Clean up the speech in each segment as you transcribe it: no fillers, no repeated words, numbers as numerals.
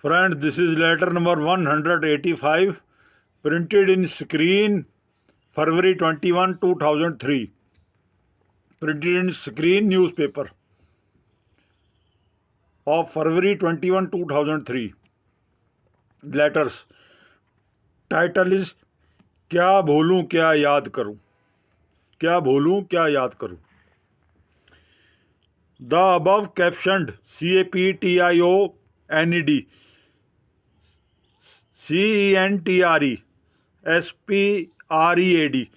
Friends, this is letter number 185, printed in screen February 21, 2003. Printed in screen newspaper of February 21, 2003. Letters. Title is क्या भूलूं क्या याद करूं, क्या भूलूं क्या याद करूं. The above captioned CAPTIONED CENTRE SPREAD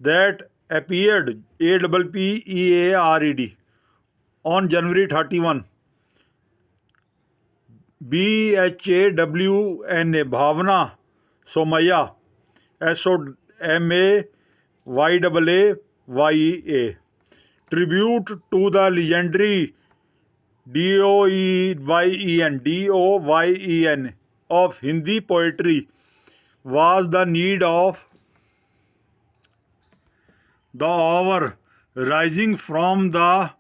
that appeared APPEARED on January 31 BHAWNA Bhavna Somaya SOMAYAYA tribute to the legendary DOYEN of Hindi poetry was the need of the hour rising from the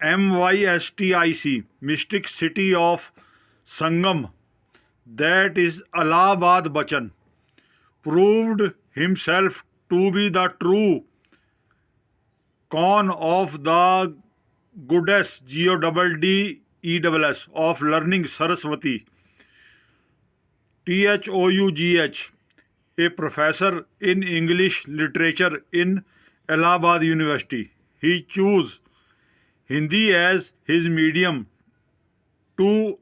MYSTIC mystic city of Sangam, that is Allahabad. Bachchan proved himself to be the true con of the goddess GODDESS of learning, Saraswati THOUGH, a professor in English literature in Allahabad University. He chose Hindi as his medium to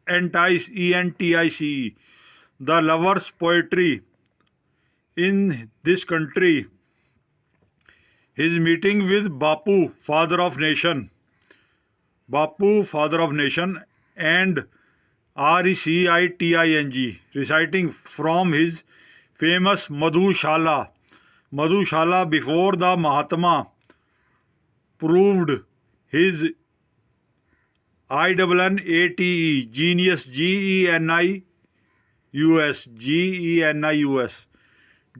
entice ENTICE, the lovers' poetry in this country. His meeting with Bapu, Father of Nation, and RECITING, reciting from his famous Madhushala before the Mahatma, proved his INNATE genius, GENIUS.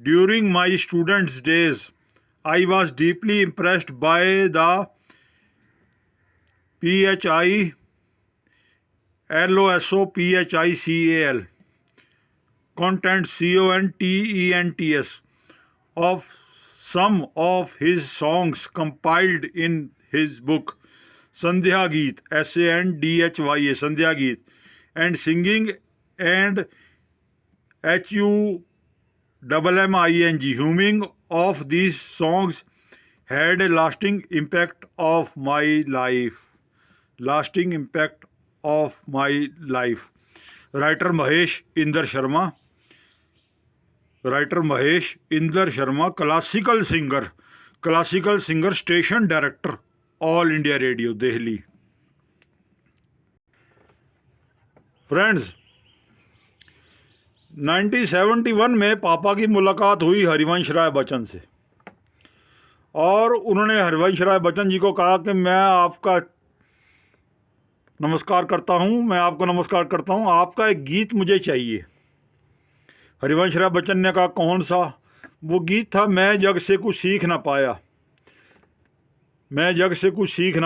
During my students' days, I was deeply impressed by the PHILOSOPHICAL contents CONTENTS of some of his songs compiled in his book Sandhya Geet, SANDHYA, Sandhya Geet, and singing and HUMMING, humming of these songs had a lasting impact of my life. Writer Mahesh Inder Sharma, classical singer, station director, All India Radio, Delhi. Friends, 1971 में पापा की मुलाकात हुई हरिवंश राय बच्चन से, और उन्होंने हरिवंश राय बच्चन जी को कहा कि मैं आपको नमस्कार करता हूं, आपका एक गीत मुझे चाहिए. हरिवंश राय बच्चन ने कहा कौन सा? वो गीत था मैं जग से कुछ सीख ना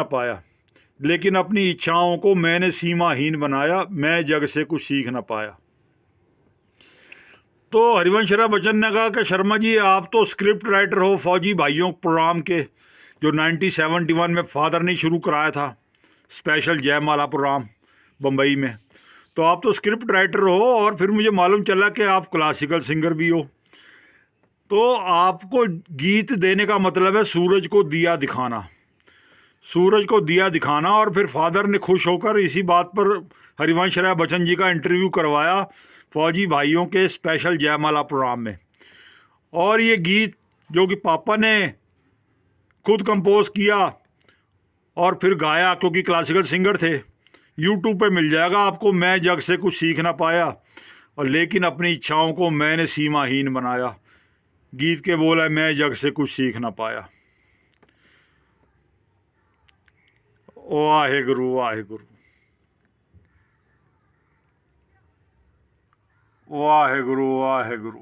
पाया, लेकिन अपनी इच्छाओं को मैंने सीमाहीन बनाया, मैं जग से कुछ सीख ना पाया. तो हरिवंश राय बच्चन ने कहा कि शर्मा जी, आप तो स्क्रिप्ट राइटर हो फौजी भाइयों प्रोग्राम के, जो 1971 में फादर ने शुरू कराया था, स्पेशल जयमाला प्रोग्राम बम्बई में. तो आप तो स्क्रिप्ट राइटर हो, और फिर मुझे मालूम चला कि आप क्लासिकल सिंगर भी हो. तो आपको गीत देने का मतलब है सूरज को दिया दिखाना. और फिर फादर ने खुश होकर इसी बात पर हरिवंश राय बच्चन जी का इंटरव्यू करवाया फौजी भाइयों के स्पेशल जयमाला प्रोग्राम में. और ये गीत जो कि पापा ने खुद कंपोज किया और फिर गाया, क्योंकि क्लासिकल सिंगर थे, यूट्यूब पे मिल जाएगा आपको. मैं जग से कुछ सीख ना पाया, और लेकिन अपनी इच्छाओं को मैंने सीमाहीन बनाया. गीत के बोल है मैं जग से कुछ सीख ना पाया. वाहेगुरु वाहेगुरु वाहेगुरु वाहेगुरु.